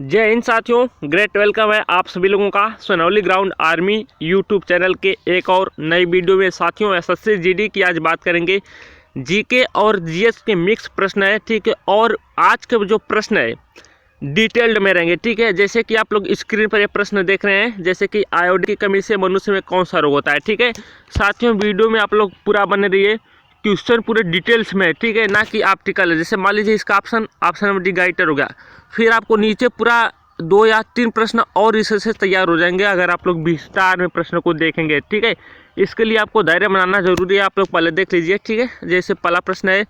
जय हिंद साथियों, great welcome है आप सभी लोगों का Sonauli ground army YouTube channel के एक और नई वीडियो में। साथियों एसएससी जीडी की आज बात करेंगे। जीके और जीएस के मिक्स प्रश्न है, ठीक है। और आज के जो प्रश्न है डिटेल्ड में रहेंगे, ठीक है। जैसे कि आप लोग स्क्रीन पर ये प्रश्न देख रहे हैं, जैसे कि आयोडीन की कमी से मनुष्य में कौन सा रोग होता है, ठीक है। साथियों वीडियो में आप लोग पूरा बने रहिए, क्वेश्चन पूरे डिटेल्स में, ठीक है, ना कि आर्टिकल है। जैसे मान लीजिए इसका ऑप्शन नंबर डी गाइटर हो गया, फिर आपको नीचे पूरा 2 या 3 प्रश्न और इससे तैयार हो जाएंगे अगर आप लोग विस्तार में प्रश्न को देखेंगे, ठीक है। इसके लिए आपको धैर्य बनाना जरूरी है। आप लोग पहले देख लीजिए, ठीक है। जैसे पहला प्रश्न है,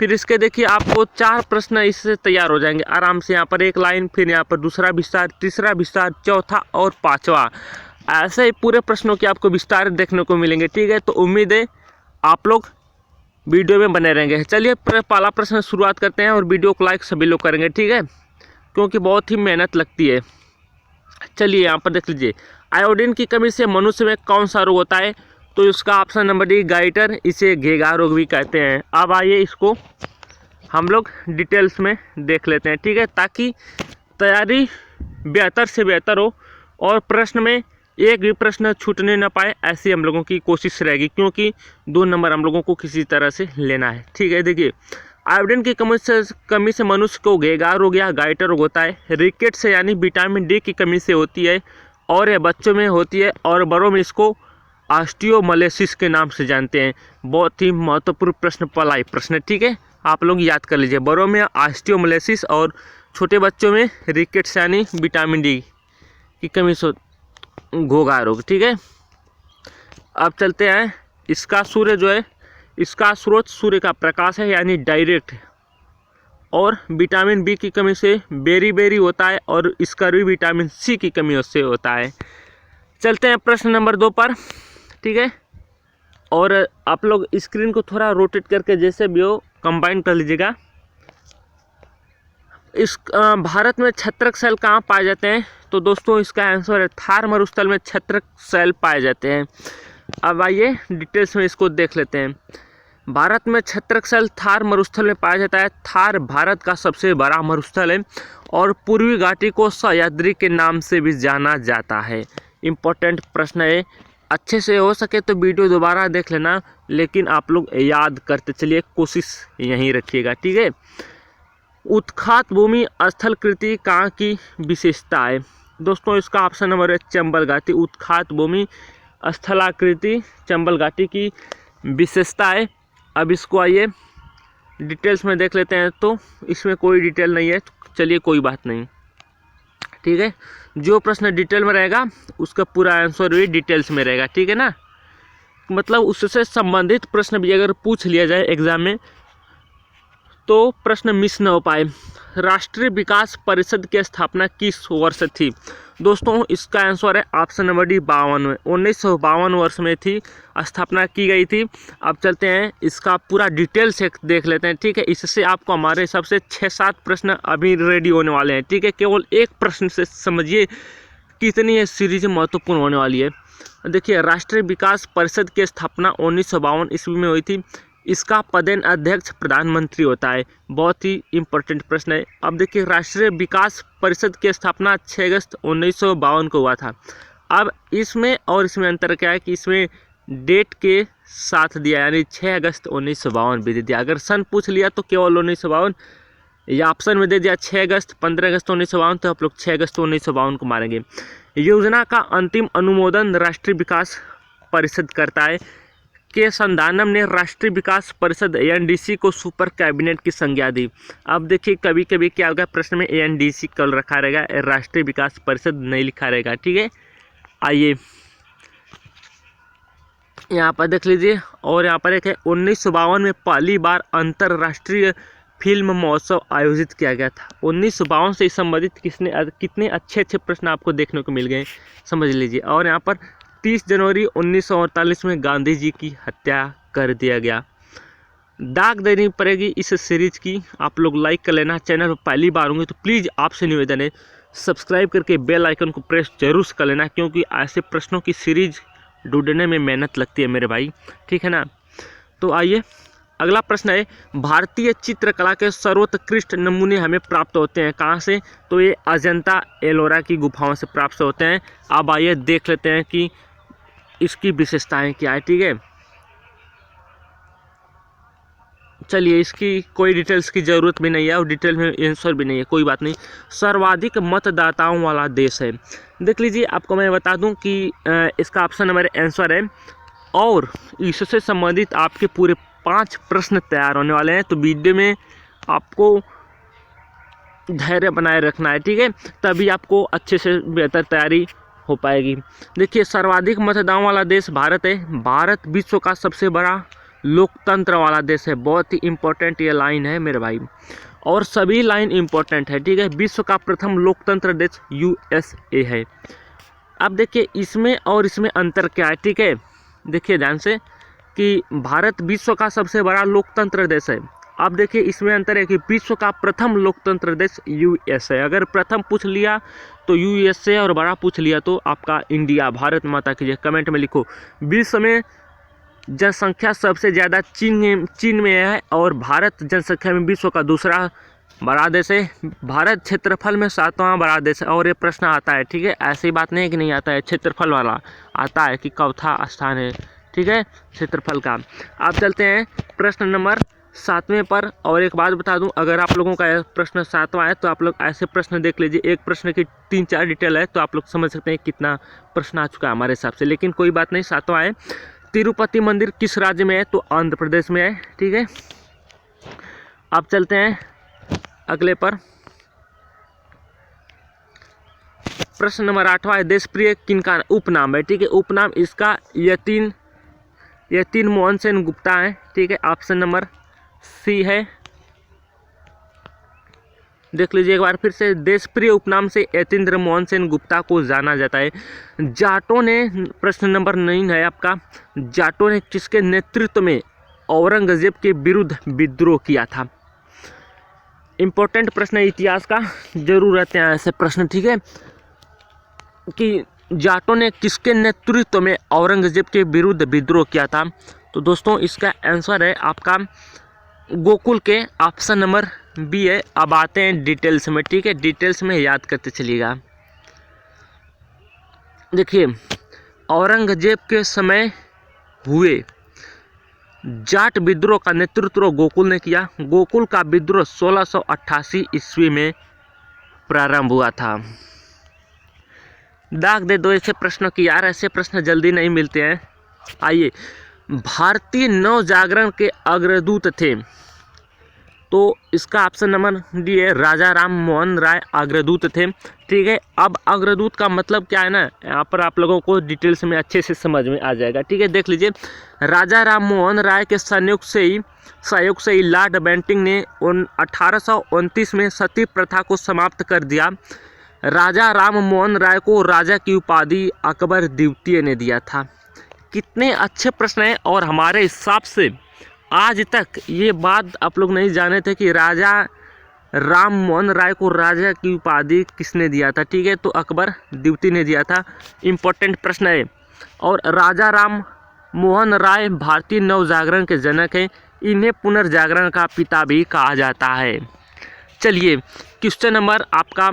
फिर इसके देखिए आपको 4 प्रश्न इससे तैयार हो जाएंगे आराम से। यहाँ पर एक लाइन, फिर यहाँ पर दूसरा विस्तार, तीसरा विस्तार, चौथा और पांचवा, ऐसे ही पूरे प्रश्नों के आपको विस्तार देखने को मिलेंगे, ठीक है। तो उम्मीद है आप लोग वीडियो में बने रहेंगे। चलिए पहला प्रश्न शुरुआत करते हैं और वीडियो को लाइक सभी लोग करेंगे, ठीक है, क्योंकि बहुत ही मेहनत लगती है। चलिए यहाँ पर देख लीजिए, आयोडीन की कमी से मनुष्य में कौन सा रोग होता है? तो इसका ऑप्शन नंबर डी गाइटर, इसे घेगा रोग भी कहते हैं। अब आइए इसको हम लोग डिटेल्स में देख लेते हैं, ठीक है, ताकि तैयारी बेहतर से बेहतर हो और प्रश्न में एक भी प्रश्न छूटने ना पाए, ऐसी हम लोगों की कोशिश रहेगी, क्योंकि 2 नंबर हम लोगों को किसी तरह से लेना है, ठीक है। देखिए आयोडीन की कमी से मनुष्य को घेगा रोग या गाइटर रोग होता है। रिकेट से यानी विटामिन डी की कमी से होती है और यह बच्चों में होती है और बड़ों में इसको ऑस्टियोमलेसिस के नाम से जानते हैं। बहुत ही महत्वपूर्ण प्रश्न, पलाई प्रश्न, ठीक है, आप लोग याद कर लीजिए। बड़ों में ऑस्टियोमलेसिस और छोटे बच्चों में रिकेट्स यानी विटामिन डी की कमी से घोगा रोग, ठीक है। अब चलते हैं, इसका सूर्य जो है, इसका स्रोत सूर्य का प्रकाश है यानी डायरेक्ट, और विटामिन बी की कमी से बेरी होता है और इसका भी विटामिन सी की कमी उससे होता है। चलते हैं प्रश्न नंबर 2 पर, ठीक है। और आप लोग स्क्रीन को थोड़ा रोटेट करके जैसे भी हो कंबाइन कर लीजिएगा। इस भारत में छत्रक सेल कहाँ पाए जाते हैं? तो दोस्तों इसका आंसर है थार मरुस्थल में छत्रक सेल पाए जाते हैं। अब आइए डिटेल्स में इसको देख लेते हैं। भारत में छत्रक सेल थार मरुस्थल में पाया जाता है। थार भारत का सबसे बड़ा मरुस्थल है और पूर्वी घाटी को सह्याद्री के नाम से भी जाना जाता है। इम्पोर्टेंट प्रश्न है, अच्छे से हो सके तो वीडियो दोबारा देख लेना, लेकिन आप लोग याद करते चलिए, कोशिश यहीं रखिएगा, ठीक है। उत्खात भूमि स्थलकृति कहाँ की विशेषता है? दोस्तों इसका ऑप्शन नंबर है चंबल घाटी। उत्खात भूमि स्थलाकृति चंबल घाटी की विशेषता है। अब इसको आइए डिटेल्स में देख लेते हैं। तो इसमें कोई डिटेल नहीं है, चलिए कोई बात नहीं, ठीक है। जो प्रश्न डिटेल में रहेगा उसका पूरा आंसर भी डिटेल्स में रहेगा, ठीक है ना। मतलब उससे संबंधित प्रश्न भी अगर पूछ लिया जाए एग्जाम में तो प्रश्न मिस न हो पाए। राष्ट्रीय विकास परिषद की स्थापना किस वर्ष थी? दोस्तों इसका आंसर है ऑप्शन नंबर डी 52 1952 वर्ष में थी स्थापना की गई थी। अब चलते हैं, इसका पूरा डिटेल से देख लेते हैं, ठीक है। इससे आपको हमारे हिसाब से 6-7 प्रश्न अभी रेडी होने वाले हैं, ठीक है। केवल एक प्रश्न से समझिए कितनी ये सीरीज महत्वपूर्ण होने वाली है। देखिए राष्ट्रीय विकास परिषद की स्थापना 1952 ईस्वी में हुई थी। इसका पदेन अध्यक्ष प्रधानमंत्री होता है। बहुत ही इंपॉर्टेंट प्रश्न है। अब देखिए राष्ट्रीय विकास परिषद की स्थापना 6 अगस्त 1952 को हुआ था। अब इसमें और इसमें अंतर क्या है कि इसमें डेट के साथ दिया, यानी 6 अगस्त 1952 भी दे दिया। अगर सन पूछ लिया तो केवल 1952, या ऑप्शन में दे दिया 6 अगस्त 15 अगस्त 1952, तो आप लोग 6 अगस्त 1952 को मारेंगे। योजना का अंतिम अनुमोदन राष्ट्रीय विकास परिषद करता है। के संधानम ने राष्ट्रीय विकास परिषद एनडीसी को सुपर कैबिनेट की संज्ञा दी। अब देखिए कभी कभी क्या होगा, प्रश्न में एनडीसी कल रखा रहेगा, राष्ट्रीय विकास परिषद नहीं लिखा रहेगा, ठीक है। आइए यहाँ पर देख लीजिए, और यहाँ पर एक है 1952 में पहली बार अंतर्राष्ट्रीय फिल्म महोत्सव आयोजित किया गया था। 1952 से संबंधित कितने अच्छे प्रश्न आपको देखने को मिल गए, समझ लीजिए। और यहाँ पर 30 जनवरी 1948 में गांधी जी की हत्या कर दिया गया। दाग देनी पड़ेगी इस सीरीज की, आप लोग लाइक कर लेना। चैनल पर पहली बार होंगे तो प्लीज़ आपसे निवेदन है सब्सक्राइब करके बेल आइकन को प्रेस जरूर कर लेना, क्योंकि ऐसे प्रश्नों की सीरीज ढूंढने में मेहनत लगती है मेरे भाई, ठीक है ना। तो आइए अगला प्रश्न है, भारतीय चित्रकला के सर्वोत्कृष्ट नमूने हमें प्राप्त होते हैं कहाँ से? तो ये अजंता एलोरा की गुफाओं से प्राप्त होते हैं। अब आइए देख लेते हैं कि इसकी विशेषताएं क्या है। ठीक है, चलिए, इसकी कोई डिटेल्स की ज़रूरत भी नहीं है और डिटेल में आंसर भी नहीं है, कोई बात नहीं। सर्वाधिक मतदाताओं वाला देश है। देख लीजिए, आपको मैं बता दूं कि इसका ऑप्शन नंबर आंसर है। और इससे संबंधित आपके पूरे 5 प्रश्न तैयार होने वाले हैं, तो वीडियो में आपको धैर्य बनाए रखना है। ठीक है, तभी आपको अच्छे से बेहतर तैयारी हो पाएगी। देखिए, सर्वाधिक मतदाताओं वाला देश भारत है। भारत विश्व का सबसे बड़ा लोकतंत्र वाला देश है। बहुत ही इम्पोर्टेंट ये लाइन है मेरे भाई, और सभी लाइन इम्पोर्टेंट है। ठीक है, विश्व का प्रथम लोकतंत्र देश USA है। अब देखिए, इसमें और इसमें अंतर क्या है। ठीक है, देखिए ध्यान से कि भारत विश्व का सबसे बड़ा लोकतंत्र देश है। अब देखिए, इसमें अंतर है कि विश्व का प्रथम लोकतंत्र देश US है। अगर प्रथम पूछ लिया तो USA और बड़ा पूछ लिया तो आपका इंडिया, भारत माता की जय। कमेंट में लिखो। विश्व में जनसंख्या सबसे ज़्यादा चीन में है और भारत जनसंख्या में विश्व का दूसरा बड़ा देश है। भारत क्षेत्रफल में 7वां बड़ा देश है। और ये प्रश्न आता है, ठीक है, ऐसी बात नहीं है कि नहीं आता है, क्षेत्रफल वाला आता है कि चौथा स्थान है। ठीक है, क्षेत्रफल का। आप चलते हैं प्रश्न नंबर 7वें पर। और एक बात बता दूं, अगर आप लोगों का प्रश्न 7वां है तो आप लोग ऐसे प्रश्न देख लीजिए, एक प्रश्न की 3-4 डिटेल है, तो आप लोग समझ सकते हैं कितना प्रश्न आ चुका है हमारे हिसाब से। लेकिन कोई बात नहीं, 7वां है। तिरुपति मंदिर किस राज्य में है? तो आंध्र प्रदेश में है। ठीक है, अब चलते हैं अगले पर। प्रश्न नंबर 8वां है, देशप्रिय किनका उपनाम है? ठीक है, उपनाम इसका यतीन मोहन सेन गुप्ता है। ठीक है, ऑप्शन नंबर सी है। देख लीजिए एक बार फिर से, देशप्रिय उपनाम से यतीन्द्र मोहन सेन गुप्ता को जाना जाता है। जाटों ने, प्रश्न नंबर 9 है आपका, जाटों ने किसके नेतृत्व में औरंगजेब के विरुद्ध विद्रोह किया था? इंपॉर्टेंट प्रश्न है, इतिहास का जरूर रहते हैं ऐसे प्रश्न। ठीक है, कि जाटों ने किसके नेतृत्व में औरंगजेब के विरुद्ध विद्रोह किया था? तो दोस्तों, इसका आंसर है आपका गोकुल के, ऑप्शन नंबर बी है। अब आते हैं डिटेल्स में। ठीक है, डिटेल्स में याद करते चलिएगा। देखिए, औरंगजेब के समय हुए जाट विद्रोह का नेतृत्व गोकुल ने किया। गोकुल का विद्रोह 1688 ईस्वी में प्रारंभ हुआ था। दाग दे दो ऐसे प्रश्नों की यार, ऐसे प्रश्न जल्दी नहीं मिलते हैं। आइए, भारतीय नव जागरण के अग्रदूत थे, तो इसका ऑप्शन नंबर डी है, राजा राम मोहन राय अग्रदूत थे। ठीक है, अब अग्रदूत का मतलब क्या है ना, यहाँ पर आप लोगों को डिटेल्स में अच्छे से समझ में आ जाएगा। ठीक है, देख लीजिए, राजा राम मोहन राय के सहयोग से ही लॉर्ड बेंटिंक ने 1829 में सती प्रथा को समाप्त कर दिया। राजा राम मोहन राय को राजा की उपाधि अकबर द्वितीय ने दिया था। कितने अच्छे प्रश्न हैं, और हमारे हिसाब से आज तक ये बात आप लोग नहीं जाने थे कि राजा राम मोहन राय को राजा की उपाधि किसने दिया था। ठीक है, तो अकबर द्वितीय ने दिया था। इम्पोर्टेंट प्रश्न है। और राजा राम मोहन राय भारतीय नवजागरण के जनक हैं। इन्हें पुनर्जागरण का पिता भी कहा जाता है। चलिए, क्वेश्चन नंबर आपका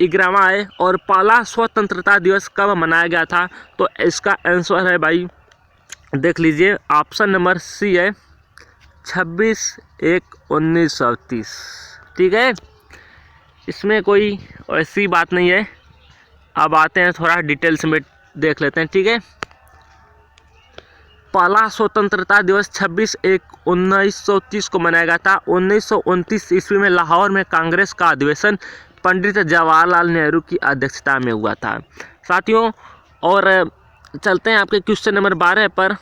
11वां है, और पहला स्वतंत्रता दिवस कब मनाया गया था? तो इसका आंसर है भाई, देख लीजिए, ऑप्शन नंबर सी है, 26/1/1930। ठीक है, इसमें कोई ऐसी बात नहीं है। अब आते हैं थोड़ा डिटेल्स में देख लेते हैं। ठीक है, पहला स्वतंत्रता दिवस 26/1/1930 को मनाया गया था। 1929 ईस्वी में लाहौर में कांग्रेस का अधिवेशन पंडित जवाहरलाल नेहरू की अध्यक्षता में हुआ था। साथियों, और चलते हैं आपके क्वेश्चन नंबर 12 पर।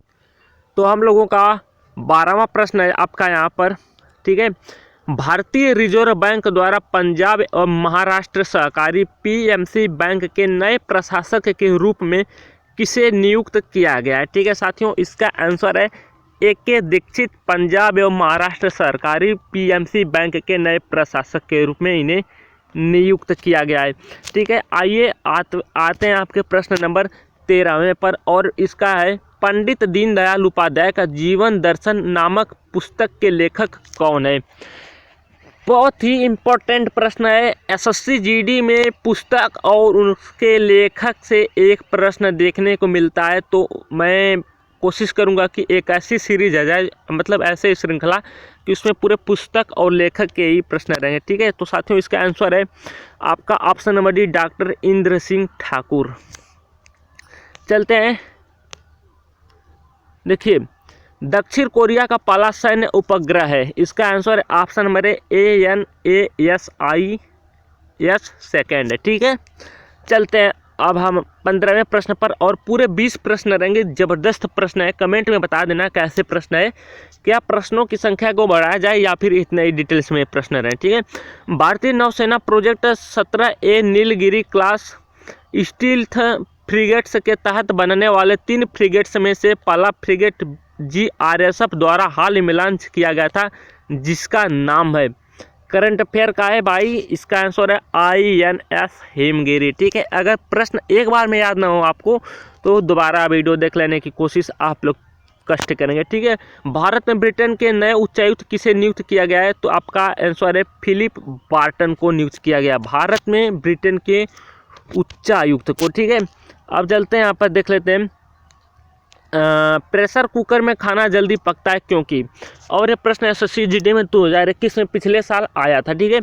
तो हम लोगों का 12वां प्रश्न है आपका यहाँ पर। ठीक है, भारतीय रिजर्व बैंक द्वारा पंजाब और महाराष्ट्र सहकारी PMC बैंक के नए प्रशासक के रूप में किसे नियुक्त किया गया है? ठीक है साथियों, इसका आंसर है AK दीक्षित। पंजाब एवं महाराष्ट्र सरकारी PMC बैंक के नए प्रशासक के रूप में इन्हें नियुक्त किया गया है। ठीक है, आइए आते हैं आपके प्रश्न नंबर 13वें पर, और इसका है पंडित दीनदयाल उपाध्याय का जीवन दर्शन नामक पुस्तक के लेखक कौन है? बहुत ही इम्पोर्टेंट प्रश्न है। एसएससी जीडी में पुस्तक और उसके लेखक से एक प्रश्न देखने को मिलता है, तो मैं कोशिश करूंगा कि एक ऐसी सीरीज आ जाए, मतलब ऐसे श्रृंखला कि उसमें पूरे पुस्तक और लेखक के ही प्रश्न रहेंगे। ठीक है, तो साथियों इसका आंसर है आपका option number D, doctor Indra Singh Thakur. चलते हैं, देखिए दक्षिण कोरिया का पहला सैन्य उपग्रह है, इसका आंसर है ऑप्शन नंबर ANASIS सेकेंड है। ठीक है, चलते हैं अब हम 15वें प्रश्न पर, और पूरे 20 प्रश्न रहेंगे। जबरदस्त प्रश्न है, कमेंट में बता देना कैसे प्रश्न है, क्या प्रश्नों की संख्या को बढ़ाया जाए या फिर इतने ही डिटेल्स में प्रश्न रहे। ठीक है, भारतीय नौसेना project 17A Nilgiri class stealth frigates के तहत बनने वाले 3 फ्रिगेट्स में से पहला फ्रिगेट GRSF द्वारा हाल ही में लॉन्च किया गया था, जिसका नाम है, करंट अफेयर का है भाई, इसका आंसर है INS हिमगिरी। ठीक है, अगर प्रश्न एक बार में याद ना हो आपको तो दोबारा वीडियो देख लेने की कोशिश आप लोग कष्ट करेंगे। ठीक है, भारत में ब्रिटेन के नए उच्चायुक्त किसे नियुक्त किया गया है? तो आपका आंसर है फिलिप बार्टन को नियुक्त किया गया भारत में ब्रिटेन के उच्चायुक्त को। ठीक है, अब चलते हैं यहाँ पर देख लेते हैं प्रेशर कुकर में खाना जल्दी पकता है क्योंकि, और ये प्रश्न एसएससी जीडी में 2021 में पिछले साल आया था। ठीक है,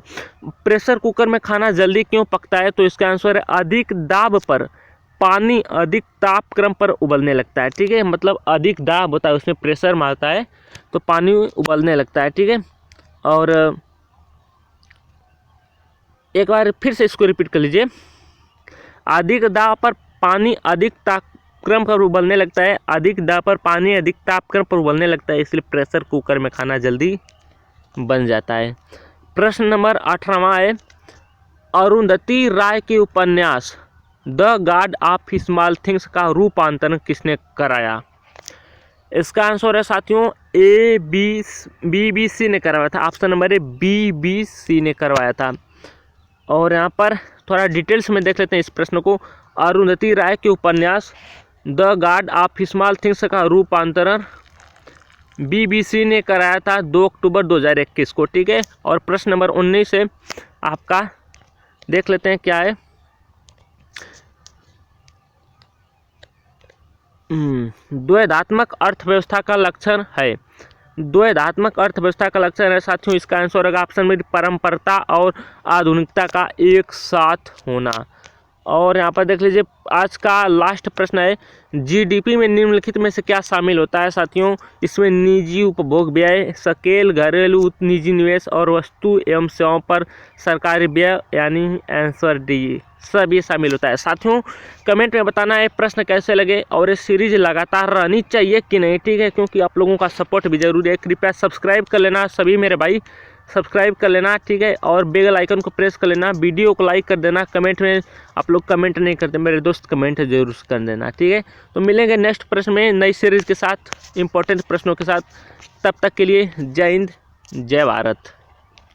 प्रेशर कुकर में खाना जल्दी क्यों पकता है? तो इसका आंसर है अधिक दाब पर पानी अधिक तापक्रम पर उबलने लगता है। ठीक है, मतलब अधिक दाब होता है, उसमें प्रेशर मारता है तो पानी उबलने लगता है। ठीक है, और एक बार फिर से इसको रिपीट कर लीजिए, अधिक दाब पर पानी अधिक तापक्रम पर उबलने लगता है, अधिक दाब पर पानी अधिक तापक्रम पर उबलने लगता है, इसलिए प्रेशर कुकर में खाना जल्दी बन जाता है। प्रश्न नंबर 18वां है, अरुंधति राय के उपन्यास the God of small things का रूपांतरण किसने कराया? इसका आंसर है साथियों BBC ने करवाया था, ऑप्शन नंबर है BBC ने करवाया था। और यहाँ पर थोड़ा डिटेल्स में देख लेते हैं इस प्रश्न को। अरुंधति राय के उपन्यास the God of small things का रूपांतरण BBC ने कराया था 2 अक्टूबर 2021 को। ठीक है, और प्रश्न नंबर 19 है आपका, देख लेते हैं क्या है। द्वैधात्मक अर्थव्यवस्था का लक्षण है, द्वैधात्मक अर्थव्यवस्था का लक्षण है साथियों, इसका आंसर होगा ऑप्शन में परंपरता और आधुनिकता का एक साथ होना। और यहाँ पर देख लीजिए आज का लास्ट प्रश्न है, GDP में निम्नलिखित में से क्या शामिल होता है साथियों? इसमें निजी उपभोग व्यय, स्केल, घरेलू निजी निवेश और वस्तु एवं सेवाओं पर सरकारी व्यय, यानी आंसर डी, सब ये शामिल होता है। साथियों कमेंट में बताना है प्रश्न कैसे लगे और ये सीरीज लगातार रहनी चाहिए कि नहीं। ठीक है, क्योंकि आप लोगों का सपोर्ट भी जरूरी है। कृपया सब्सक्राइब कर लेना सभी मेरे भाई, सब्सक्राइब कर लेना। ठीक है, और बेल आइकन को प्रेस कर लेना, वीडियो को लाइक कर देना। कमेंट में आप लोग कमेंट नहीं करते मेरे दोस्त, कमेंट जरूर कर देना। ठीक है, तो मिलेंगे नेक्स्ट प्रश्न में नई सीरीज के साथ, इंपॉर्टेंट प्रश्नों के साथ। तब तक के लिए जय हिंद, जय भारत।